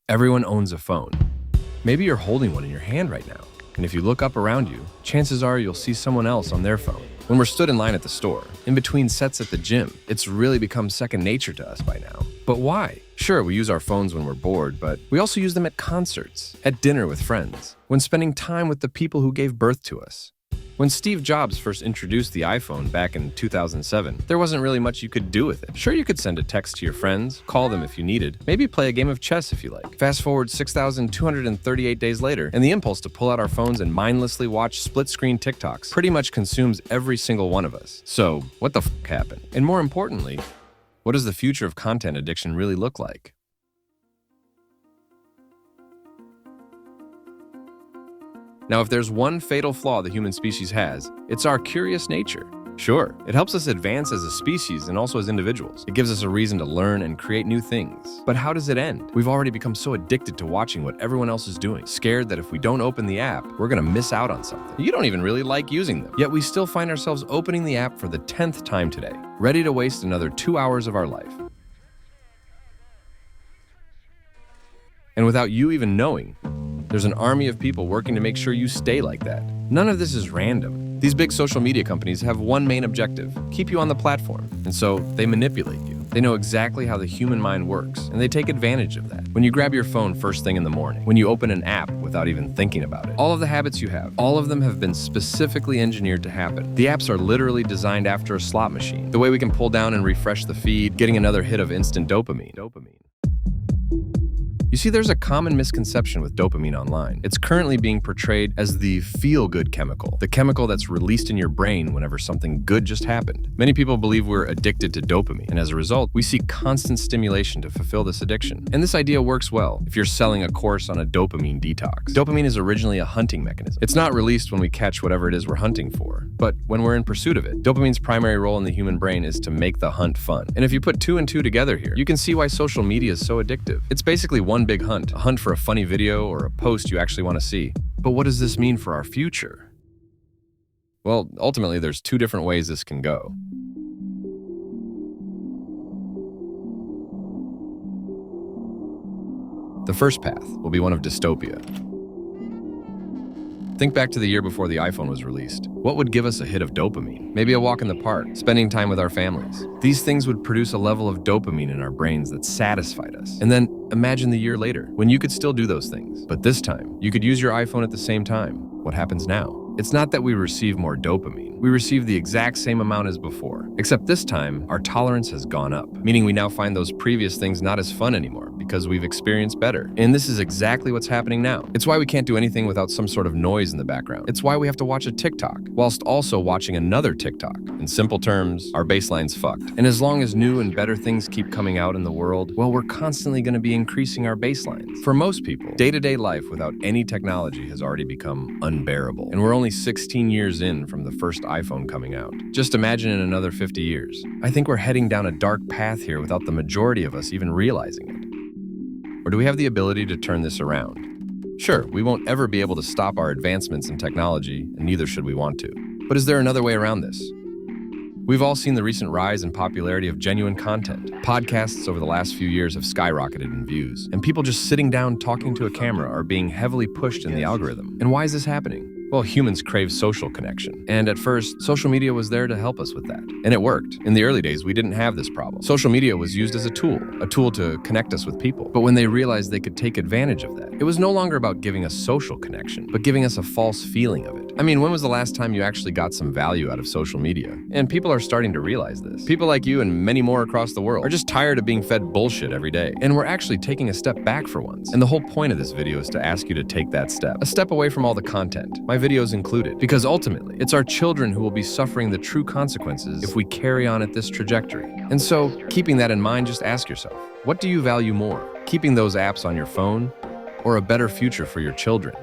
Everyone owns a phone. Maybe you're holding one in your hand right now, and if you look up around you, chances are you'll see someone else on their phone. When we're stood in line at the store, in between sets at the gym, it's really become second nature to us by now. But why? Sure, we use our phones when we're bored, but we also use them at concerts, at dinner with friends, when spending time with the people who gave birth to us. When Steve Jobs first introduced the iPhone back in 2007, there wasn't really much you could do with it. Sure, you could send a text to your friends, call them if you needed, maybe play a game of chess if you like. Fast forward 6,238 days later, and the impulse to pull out our phones and mindlessly watch split-screen TikToks pretty much consumes every single one of us. So, what the f*** happened? And more importantly, what does the future of content addiction really look like? Now, if there's one fatal flaw the human species has, it's our curious nature. Sure, it helps us advance as a species and also as individuals. It gives us a reason to learn and create new things. But how does it end? We've already become so addicted to watching what everyone else is doing, scared that if we don't open the app, we're gonna miss out on something. You don't even really like using them. Yet we still find ourselves opening the app for the 10th time today, ready to waste another 2 hours of our life. And without you even knowing, there's an army of people working to make sure you stay like that. None of this is random. These big social media companies have one main objective: keep you on the platform. And so they manipulate you. They know exactly how the human mind works, and they take advantage of that. When you grab your phone first thing in the morning, when you open an app without even thinking about it, all of the habits you have, all of them have been specifically engineered to happen. The apps are literally designed after a slot machine. The way we can pull down and refresh the feed, getting another hit of instant dopamine. You see, there's a common misconception with dopamine online. It's currently being portrayed as the feel-good chemical, the chemical that's released in your brain whenever something good just happened. Many people believe we're addicted to dopamine, and as a result, we seek constant stimulation to fulfill this addiction. And this idea works well if you're selling a course on a dopamine detox. Dopamine is originally a hunting mechanism. It's not released when we catch whatever it is we're hunting for, but when we're in pursuit of it. Dopamine's primary role in the human brain is to make the hunt fun. And if you put two and two together here, you can see why social media is so addictive. It's basically one big hunt, a hunt for a funny video or a post you actually want to see. But what does this mean for our future? Well, ultimately, there's two different ways this can go. The first path will be one of dystopia. Think back to the year before the iPhone was released. What would give us a hit of dopamine? Maybe a walk in the park, spending time with our families. These things would produce a level of dopamine in our brains that satisfied us. And then imagine the year later, when you could still do those things. But this time, you could use your iPhone at the same time. What happens now? It's not that we receive more dopamine. We receive the exact same amount as before. Except this time, our tolerance has gone up, meaning we now find those previous things not as fun anymore because we've experienced better. And this is exactly what's happening now. It's why we can't do anything without some sort of noise in the background. It's why we have to watch a TikTok, whilst also watching another TikTok. In simple terms, our baseline's fucked. And as long as new and better things keep coming out in the world, well, we're constantly going to be increasing our baselines. For most people, day-to-day life without any technology has already become unbearable. And we're only 16 years in from the first iPhone coming out. Just imagine in another 50 years. I think we're heading down a dark path here without the majority of us even realizing it. Or do we have the ability to turn this around? Sure, we won't ever be able to stop our advancements in technology, and neither should we want to. But is there another way around this? We've all seen the recent rise in popularity of genuine content. Podcasts over the last few years have skyrocketed in views, and people just sitting down talking to a camera are being heavily pushed in the algorithm. And why is this happening? Well, humans crave social connection. And at first, social media was there to help us with that. And it worked. In the early days, we didn't have this problem. Social media was used as a tool to connect us with people. But when they realized they could take advantage of that, it was no longer about giving us social connection, but giving us a false feeling of it. I mean, when was the last time you actually got some value out of social media? And people are starting to realize this. People like you and many more across the world are just tired of being fed bullshit every day. And we're actually taking a step back for once. And the whole point of this video is to ask you to take that step. A step away from all the content, my videos included. Because ultimately, it's our children who will be suffering the true consequences if we carry on at this trajectory. And so, keeping that in mind, just ask yourself, what do you value more? Keeping those apps on your phone, or a better future for your children?